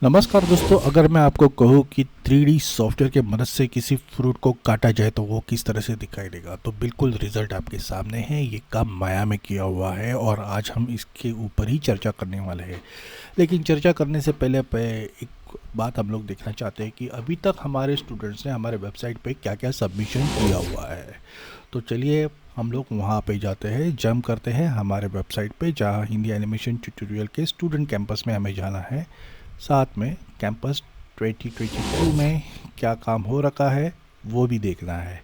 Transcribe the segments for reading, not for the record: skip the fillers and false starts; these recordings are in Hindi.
नमस्कार दोस्तों, अगर मैं आपको कहूँ कि 3D सॉफ्टवेयर के मदद से किसी फ्रूट को काटा जाए तो वो किस तरह से दिखाई देगा, तो बिल्कुल रिजल्ट आपके सामने है। ये काम माया में किया हुआ है और आज हम इसके ऊपर ही चर्चा करने वाले हैं। लेकिन चर्चा करने से पहले एक बात हम लोग देखना चाहते हैं कि अभी तक हमारे स्टूडेंट्स ने हमारे वेबसाइट पे क्या क्या सबमिशन किया हुआ है। तो चलिए हम लोग वहाँ पे जाते हैं, जंप करते हैं हमारे वेबसाइट पे, जहाँ हिंदी एनिमेशन ट्यूटोरियल के स्टूडेंट कैंपस में हमें जाना है। साथ में कैंपस 2022 में क्या काम हो रखा है वो भी देखना है।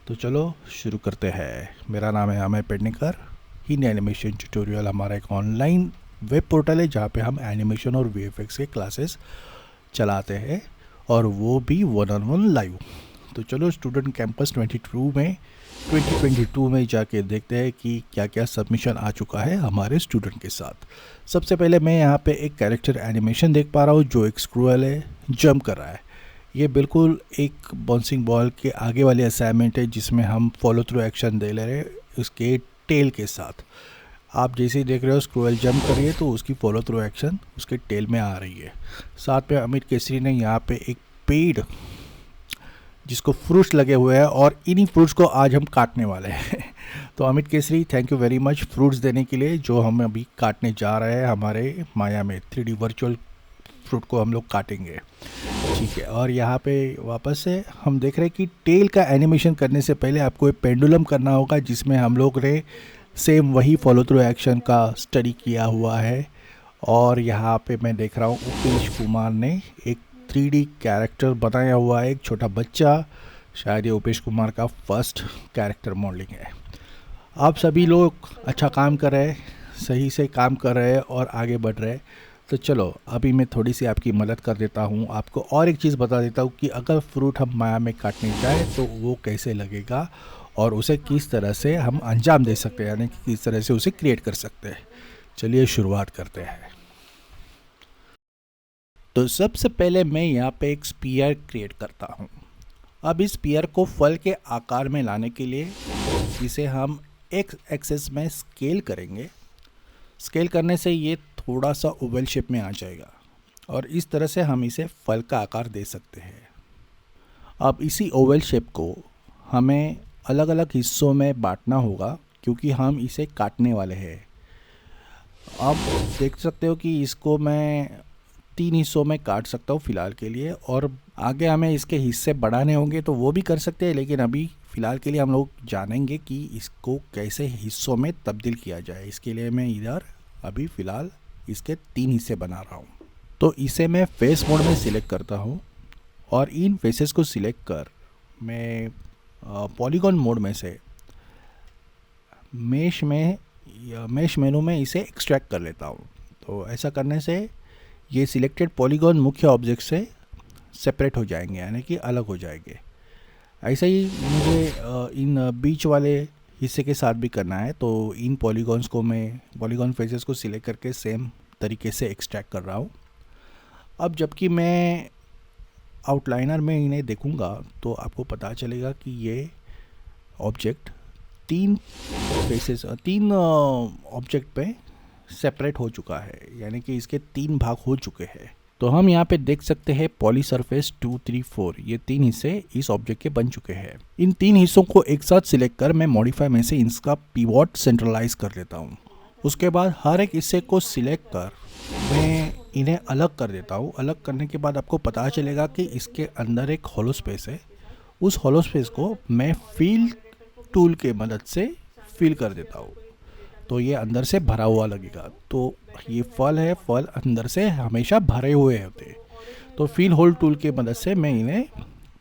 तो चलो शुरू करते हैं। मेरा नाम है अमय पेडनेकर। हिंदी एनिमेशन ट्यूटोरियल हमारा एक ऑनलाइन वेब पोर्टल है जहाँ पे हम एनिमेशन और वीएफएक्स के क्लासेस चलाते हैं, और वो भी वन ऑन वन लाइव। तो चलो स्टूडेंट कैंपस 2022 में जाके देखते हैं कि क्या क्या सबमिशन आ चुका है हमारे स्टूडेंट के साथ। सबसे पहले मैं यहाँ पे एक कैरेक्टर एनिमेशन देख पा रहा हूँ जो एक स्क्रूअल है, जंप कर रहा है। ये बिल्कुल एक बाउंसिंग बॉल के आगे वाली असाइनमेंट है जिसमें हम फॉलो थ्रू एक्शन दे ले रहे हैं उसके टेल के साथ। आप जैसे ही देख रहे हो स्क्रूअल जंप कर रही है तो उसकी फॉलो थ्रू एक्शन उसके टेल में आ रही है। साथ में अमित केसरी ने यहाँ पे एक पेड़ जिसको फ्रूट्स लगे हुए हैं और इन्हीं फ्रूट्स को आज हम काटने वाले हैं। तो Amit Kesari, thank you very much fruits देने के लिए जो हम अभी काटने जा रहे हैं हमारे माया में। 3D वर्चुअल फ्रूट को हम लोग काटेंगे, ठीक है। और यहाँ पे वापस से हम देख रहे हैं कि टेल का एनिमेशन करने से पहले आपको एक पेंडुलम करना होगा जिसमें हम लोग ने सेम वही फॉलो थ्रू एक्शन का स्टडी किया हुआ है। और यहाँ पे मैं देख रहा हूँ उपेश कुमार ने एक 3D कैरेक्टर बनाया हुआ है, एक छोटा बच्चा। शायद ये उपेश कुमार का फर्स्ट कैरेक्टर मॉडलिंग है। आप सभी लोग अच्छा काम कर रहे हैं, सही से काम कर रहे हैं और आगे बढ़ रहे हैं। तो चलो अभी मैं थोड़ी सी आपकी मदद कर देता हूँ। आपको और एक चीज़ बता देता हूँ कि अगर फ्रूट हम माया में काटने जाए तो वो कैसे लगेगा और उसे किस तरह से हम अंजाम दे सकते हैं, यानी कि किस तरह से उसे क्रिएट कर सकते हैं। चलिए शुरुआत करते हैं। तो सबसे पहले मैं यहाँ पे एक स्पीयर क्रिएट करता हूँ। अब इस स्पीयर को फल के आकार में लाने के लिए इसे हम एक्स एक्सेस में स्केल करेंगे। स्केल करने से ये थोड़ा सा ओवल शेप में आ जाएगा और इस तरह से हम इसे फल का आकार दे सकते हैं। अब इसी ओवल शेप को हमें अलग अलग हिस्सों में बांटना होगा क्योंकि हम इसे काटने वाले हैं। आप देख सकते हो कि इसको मैं 3 हिस्सों में काट सकता हूँ फ़िलहाल के लिए, और आगे हमें इसके हिस्से बढ़ाने होंगे तो वो भी कर सकते हैं, लेकिन अभी फ़िलहाल के लिए हम लोग जानेंगे कि इसको कैसे हिस्सों में तब्दील किया जाए। इसके लिए मैं इधर अभी फ़िलहाल इसके 3 हिस्से बना रहा हूँ। तो इसे मैं फेस मोड में सिलेक्ट करता हूँ और इन फेसेस को सिलेक्ट कर मैं पॉलीगॉन मोड में से मेश मेनू में इसे एक्सट्रैक्ट कर लेता हूँ। तो ऐसा करने से ये सिलेक्टेड पॉलीगॉन मुख्य ऑब्जेक्ट से सेपरेट हो जाएंगे, यानी कि अलग हो जाएंगे। ऐसा ही मुझे इन बीच वाले हिस्से के साथ भी करना है। तो इन पॉलीगॉन्स को मैं पॉलीगॉन फेसेस को सिलेक्ट करके सेम तरीके से एक्सट्रैक्ट कर रहा हूँ। अब जबकि मैं आउटलाइनर में इन्हें देखूँगा तो आपको पता चलेगा कि ये ऑब्जेक्ट तीन ऑब्जेक्ट पे सेपरेट हो चुका है, यानी कि इसके 3 भाग हो चुके हैं। तो हम यहाँ पे देख सकते हैं पॉली सरफेस 2, 3, 4, ये 3 हिस्से इस ऑब्जेक्ट के बन चुके हैं। इन 3 हिस्सों को एक साथ सिलेक्ट कर मैं मॉडिफाई में से इसका पिवोट सेंट्रलाइज कर लेता हूँ। उसके बाद हर एक हिस्से को सिलेक्ट कर मैं इन्हें अलग कर देता हूँ। अलग करने के बाद आपको पता चलेगा कि इसके अंदर एक हॉलो स्पेस है। उस हॉलो स्पेस को मैं फिल टूल के मदद से फिल कर देता हूँ, तो ये अंदर से भरा हुआ लगेगा। तो ये फल है, फल अंदर से हमेशा भरे हुए होते हैं। तो फिल होल टूल के मदद से मैं इन्हें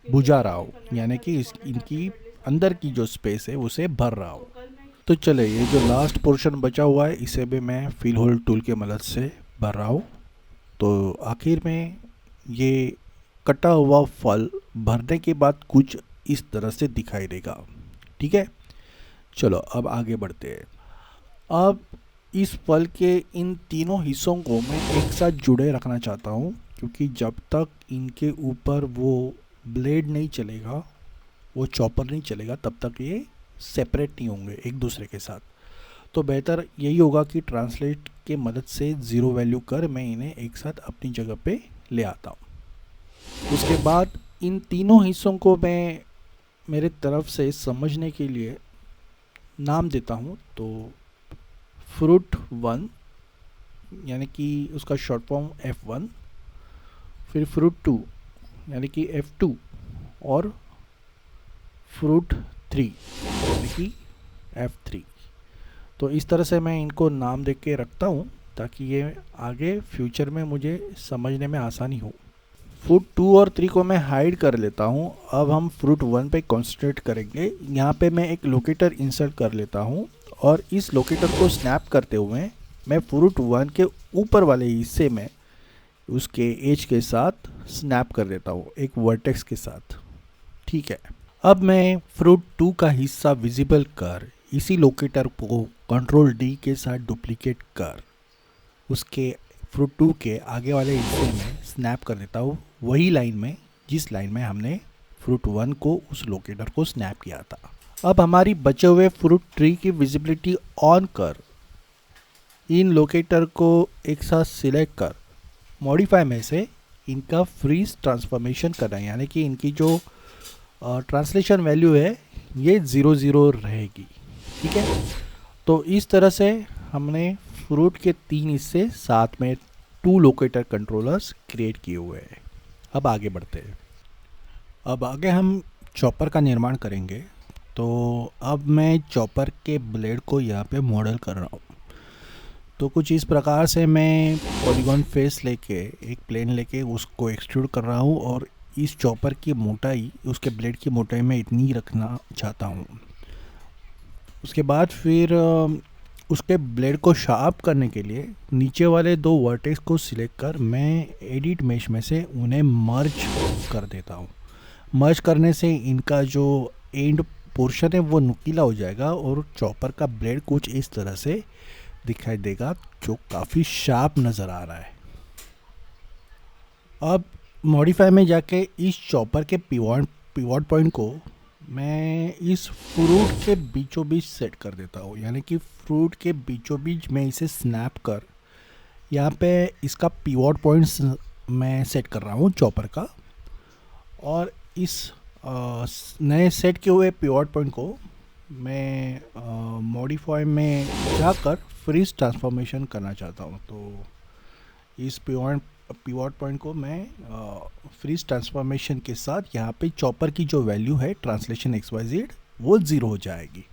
बुझा रहा हूँ, यानी कि इनकी अंदर की जो स्पेस है उसे भर रहा हूँ। तो चले ये जो लास्ट पोर्शन बचा हुआ है इसे भी मैं फिल होल टूल के मदद से भर रहा हूँ। तो आखिर में ये कटा हुआ फल भरने के बाद कुछ इस तरह से दिखाई देगा, ठीक है। चलो अब आगे बढ़ते हैं। अब इस फल के इन तीनों हिस्सों को मैं एक साथ जुड़े रखना चाहता हूँ, क्योंकि जब तक इनके ऊपर वो ब्लेड नहीं चलेगा, वो चॉपर नहीं चलेगा, तब तक ये सेपरेट नहीं होंगे एक दूसरे के साथ। तो बेहतर यही होगा कि ट्रांसलेट के मदद से ज़ीरो वैल्यू कर मैं इन्हें एक साथ अपनी जगह पे ले आता हूँ। उसके बाद इन तीनों हिस्सों को मैं मेरे तरफ से समझने के लिए नाम देता हूँ। तो फ्रूट 1 यानी कि उसका शॉर्ट फॉर्म F1, फिर फ्रूट 2 यानी कि F2 और फ्रूट 3 यानी कि F3। तो इस तरह से मैं इनको नाम दे के रखता हूँ ताकि ये आगे फ्यूचर में मुझे समझने में आसानी हो। फ्रूट 2 और 3 को मैं हाइड कर लेता हूँ। अब हम फ्रूट 1 पे कॉन्सेंट्रेट करेंगे। यहाँ पे मैं एक लोकेटर इंसर्ट कर लेता हूँ और इस लोकेटर को स्नैप करते हुए मैं फ्रूट 1 के ऊपर वाले हिस्से में उसके एज के साथ स्नैप कर देता हूँ एक वर्टेक्स के साथ। ठीक है, अब मैं फ्रूट 2 का हिस्सा विजिबल कर इसी लोकेटर को कंट्रोल D के साथ डुप्लीकेट कर उसके फ्रूट 2 के आगे वाले हिस्से में स्नैप कर देता हूँ, वही लाइन में जिस लाइन में हमने फ्रूट 1 को उस लोकेटर को स्नैप किया था। अब हमारी बचे हुए फ्रूट 3 की विजिबिलिटी ऑन कर इन लोकेटर को एक साथ सिलेक्ट कर मॉडिफाई में से इनका फ्रीज ट्रांसफॉर्मेशन करना है, यानी कि इनकी जो ट्रांसलेशन वैल्यू है ये 0 रहेगी। ठीक है, तो इस तरह से हमने फ्रूट के 3 हिस्से साथ में 2 लोकेटर कंट्रोलर्स क्रिएट किए हुए हैं। अब आगे बढ़ते हैं। अब आगे हम चॉपर का निर्माण करेंगे। तो अब मैं चॉपर के ब्लेड को यहाँ पे मॉडल कर रहा हूँ। तो कुछ इस प्रकार से मैं पॉलीगॉन फेस लेके एक प्लेन लेके उसको एक्सट्रूड कर रहा हूँ और इस चॉपर की मोटाई उसके ब्लेड की मोटाई में इतनी रखना चाहता हूँ। उसके बाद फिर उसके ब्लेड को शार्प करने के लिए नीचे वाले 2 वर्टेक्स को सिलेक्ट कर मैं एडिट मेश में से उन्हें मर्ज कर देता हूँ। मर्ज करने से इनका जो एंड पोर्शन है वो नुकीला हो जाएगा और चॉपर का ब्लेड कुछ इस तरह से दिखाई देगा जो काफ़ी शार्प नज़र आ रहा है। अब मॉडिफाई में जाके इस चॉपर के पिवट पॉइंट को मैं इस फ्रूट के बीचों बीच सेट कर देता हूँ, यानी कि फ्रूट के बीचों बीच मैं इसे स्नैप कर यहाँ पे इसका पिवट पॉइंट्स मैं सेट कर रहा हूँ चॉपर का। और इस नए सेट किए हुए पिवट पॉइंट को मैं मॉडिफाई में जाकर फ्रीज ट्रांसफॉर्मेशन करना चाहता हूँ। तो इस पिवट पॉइंट को मैं फ्रीज ट्रांसफॉर्मेशन के साथ यहाँ पे चॉपर की जो वैल्यू है ट्रांसलेशन XYZ वो 0 हो जाएगी।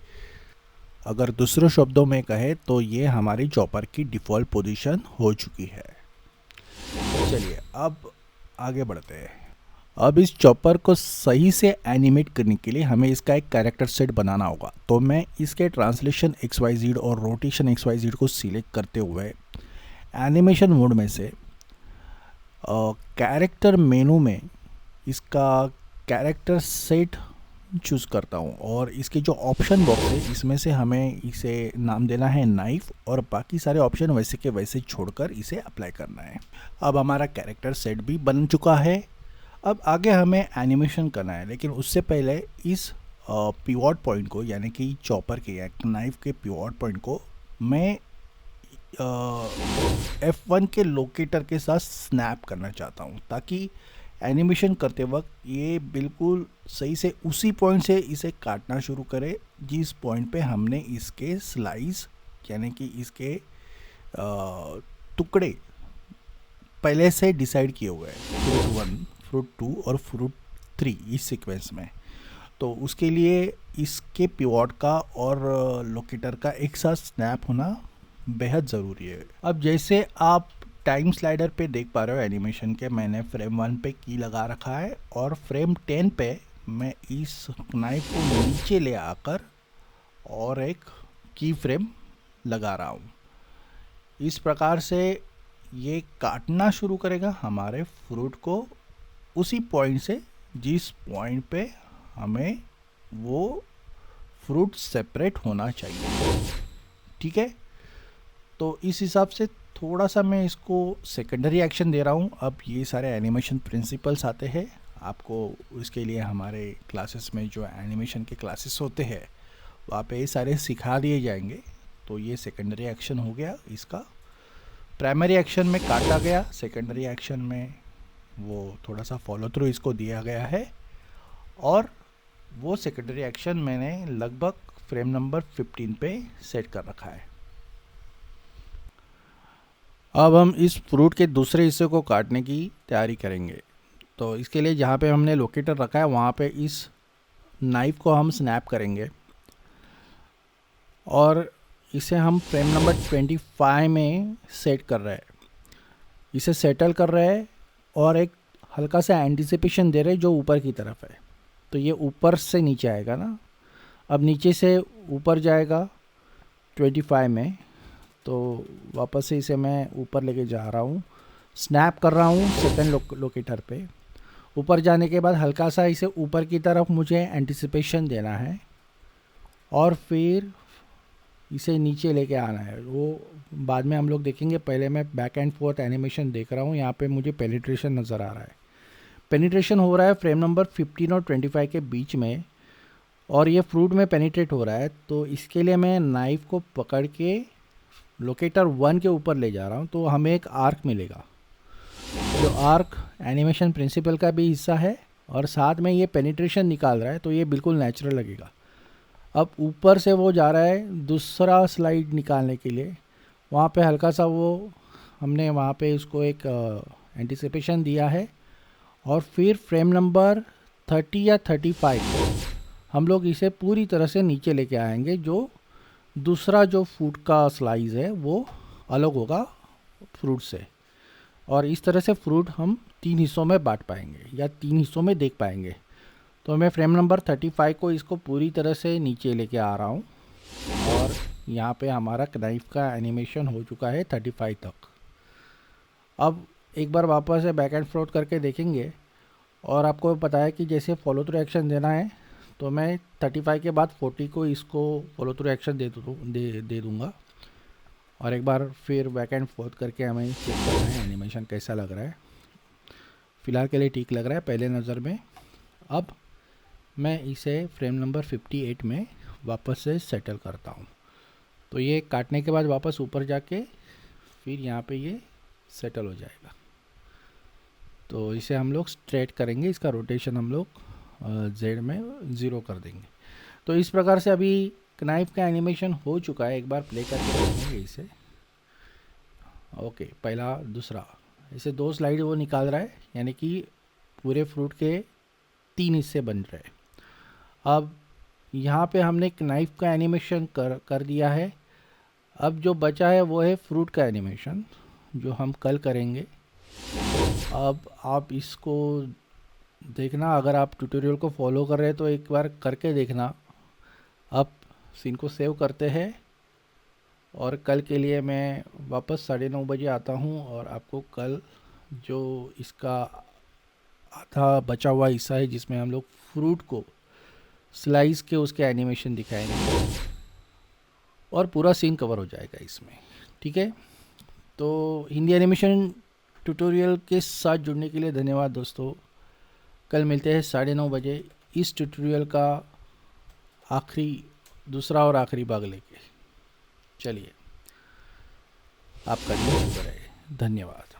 अगर दूसरे शब्दों में कहे तो ये हमारी चॉपर की डिफ़ॉल्ट पोजीशन हो चुकी है। चलिए अब आगे बढ़ते हैं। अब इस चॉपर को सही से एनिमेट करने के लिए हमें इसका एक कैरेक्टर सेट बनाना होगा। तो मैं इसके ट्रांसलेशन XYZ और रोटेशन XYZ को सिलेक्ट करते हुए एनिमेशन मोड में से कैरेक्टर मेनू में इसका कैरेक्टर सेट चूज़ करता हूँ और इसके जो ऑप्शन बॉक्स है इसमें से हमें इसे नाम देना है नाइफ और बाकी सारे ऑप्शन वैसे के वैसे छोड़कर इसे अप्लाई करना है। अब हमारा कैरेक्टर सेट भी बन चुका है। अब आगे हमें एनिमेशन करना है, लेकिन उससे पहले इस पिवट पॉइंट को यानी कि चॉपर के या नाइफ के पिवट पॉइंट को मैं F1 के लोकेटर के साथ स्नैप करना चाहता हूँ ताकि एनिमेशन करते वक्त ये बिल्कुल सही से उसी पॉइंट से इसे काटना शुरू करे जिस पॉइंट पे हमने इसके स्लाइस यानी कि इसके टुकड़े पहले से डिसाइड किए हुए हैं, फ्रूट 1, फ्रूट 2 और फ्रूट 3 इस सीक्वेंस में। तो उसके लिए इसके पिवट का और लोकेटर का एक साथ स्नैप होना बेहद ज़रूरी है। अब जैसे आप टाइम स्लाइडर पे देख पा रहे हो एनिमेशन के, मैंने फ्रेम 1 पे की लगा रखा है और फ्रेम 10 पे मैं इस नाइफ को नीचे ले आकर और एक की फ्रेम लगा रहा हूँ। इस प्रकार से ये काटना शुरू करेगा हमारे फ्रूट को उसी पॉइंट से जिस पॉइंट पे हमें वो फ्रूट सेपरेट होना चाहिए। ठीक है, तो इस हिसाब से थोड़ा सा मैं इसको सेकेंडरी एक्शन दे रहा हूँ। अब ये सारे एनिमेशन प्रिंसिपल्स आते हैं, आपको इसके लिए हमारे क्लासेस में जो एनिमेशन के क्लासेस होते हैं वहाँ पे ये सारे सिखा दिए जाएंगे। तो ये सेकेंडरी एक्शन हो गया इसका। प्राइमरी एक्शन में काटा गया, सेकेंडरी एक्शन में वो थोड़ा सा फॉलो थ्रू इसको दिया गया है, और वो सेकेंडरी एक्शन मैंने लगभग फ्रेम नंबर 15 पे सेट कर रखा है। अब हम इस फ्रूट के दूसरे हिस्से को काटने की तैयारी करेंगे। तो इसके लिए जहाँ पे हमने लोकेटर रखा है वहाँ पे इस नाइफ को हम स्नैप करेंगे और इसे हम फ्रेम नंबर 25 में सेट कर रहे हैं। इसे सेटल कर रहे हैं और एक हल्का सा एंटिसिपेशन दे रहे हैं जो ऊपर की तरफ है। तो ये ऊपर से नीचे आएगा ना, अब नीचे से ऊपर जाएगा 25 में। तो वापस से इसे मैं ऊपर लेके जा रहा हूँ, स्नैप कर रहा हूँ सेकंड लोकेटर पे। ऊपर जाने के बाद हल्का सा इसे ऊपर की तरफ मुझे एंटिसिपेशन देना है और फिर इसे नीचे लेके आना है। वो बाद में हम लोग देखेंगे, पहले मैं बैक एंड फोर्थ एनिमेशन देख रहा हूँ। यहाँ पे मुझे पेनिट्रेशन नज़र आ रहा है। पेनिट्रेशन हो रहा है फ्रेम नंबर 15 और 25 के बीच में, और ये फ्रूट में पेनिट्रेट हो रहा है। तो इसके लिए मैं नाइफ़ को पकड़ के लोकेटर 1 के ऊपर ले जा रहा हूँ, तो हमें एक आर्क मिलेगा। जो आर्क एनिमेशन प्रिंसिपल का भी हिस्सा है और साथ में ये पेनिट्रेशन निकाल रहा है, तो ये बिल्कुल नेचुरल लगेगा। अब ऊपर से वो जा रहा है दूसरा स्लाइड निकालने के लिए, वहाँ पे हल्का सा वो हमने वहाँ पे उसको एक एंटिसिपेशन दिया है, और फिर फ्रेम नंबर 30 या 35 हम लोग इसे पूरी तरह से नीचे लेके आएंगे। जो दूसरा जो फ्रूट का स्लाइस है वो अलग होगा फ्रूट से, और इस तरह से फ्रूट हम 3 हिस्सों में बांट पाएंगे या 3 हिस्सों में देख पाएंगे। तो मैं फ्रेम नंबर 35 को इसको पूरी तरह से नीचे लेके आ रहा हूँ, और यहाँ पे हमारा नाइफ का एनिमेशन हो चुका है 35 तक। अब एक बार वापस से बैक एंड फोर्थ करके देखेंगे, और आपको पता है कि जैसे फॉलो थ्रू एक्शन देना है, तो मैं 35 के बाद 40 को इसको फॉलो थ्रू एक्शन दे दूँगा। और एक बार फिर बैक एंड फोर्थ करके हमें चेक करना है एनिमेशन कैसा लग रहा है। फ़िलहाल के लिए ठीक लग रहा है पहले नज़र में। अब मैं इसे फ्रेम नंबर 58 में वापस से सेटल करता हूँ। तो ये काटने के बाद वापस ऊपर जाके फिर यहाँ पे ये सेटल हो जाएगा। तो इसे हम लोग स्ट्रेट करेंगे, इसका रोटेशन हम लोग Z में 0 कर देंगे। तो इस प्रकार से अभी नाइफ का एनिमेशन हो चुका है। एक बार प्ले करके देखेंगे इसे। ओके, पहला दूसरा, इसे 2 स्लाइड वो निकाल रहा है, यानी कि पूरे फ्रूट के 3 हिस्से बन रहे हैं। अब यहाँ पे हमने एक नाइफ का एनिमेशन कर दिया है। अब जो बचा है वो है फ्रूट का एनिमेशन, जो हम कल करेंगे। अब आप इसको देखना, अगर आप ट्यूटोरियल को फॉलो कर रहे हैं तो एक बार करके देखना। अब सीन को सेव करते हैं, और कल के लिए मैं वापस 9:30 बजे आता हूँ, और आपको कल जो इसका आधा बचा हुआ हिस्सा है जिसमें हम लोग फ्रूट को स्लाइस के उसके एनिमेशन दिखाएंगे, और पूरा सीन कवर हो जाएगा इसमें। ठीक है, तो हिंदी एनिमेशन ट्यूटोरियल के साथ जुड़ने के लिए धन्यवाद दोस्तों। कल मिलते हैं 9:30 बजे इस ट्यूटोरियल का दूसरा और आखिरी भाग लेके। चलिए, आपका दिन शुभ रहे। धन्यवाद।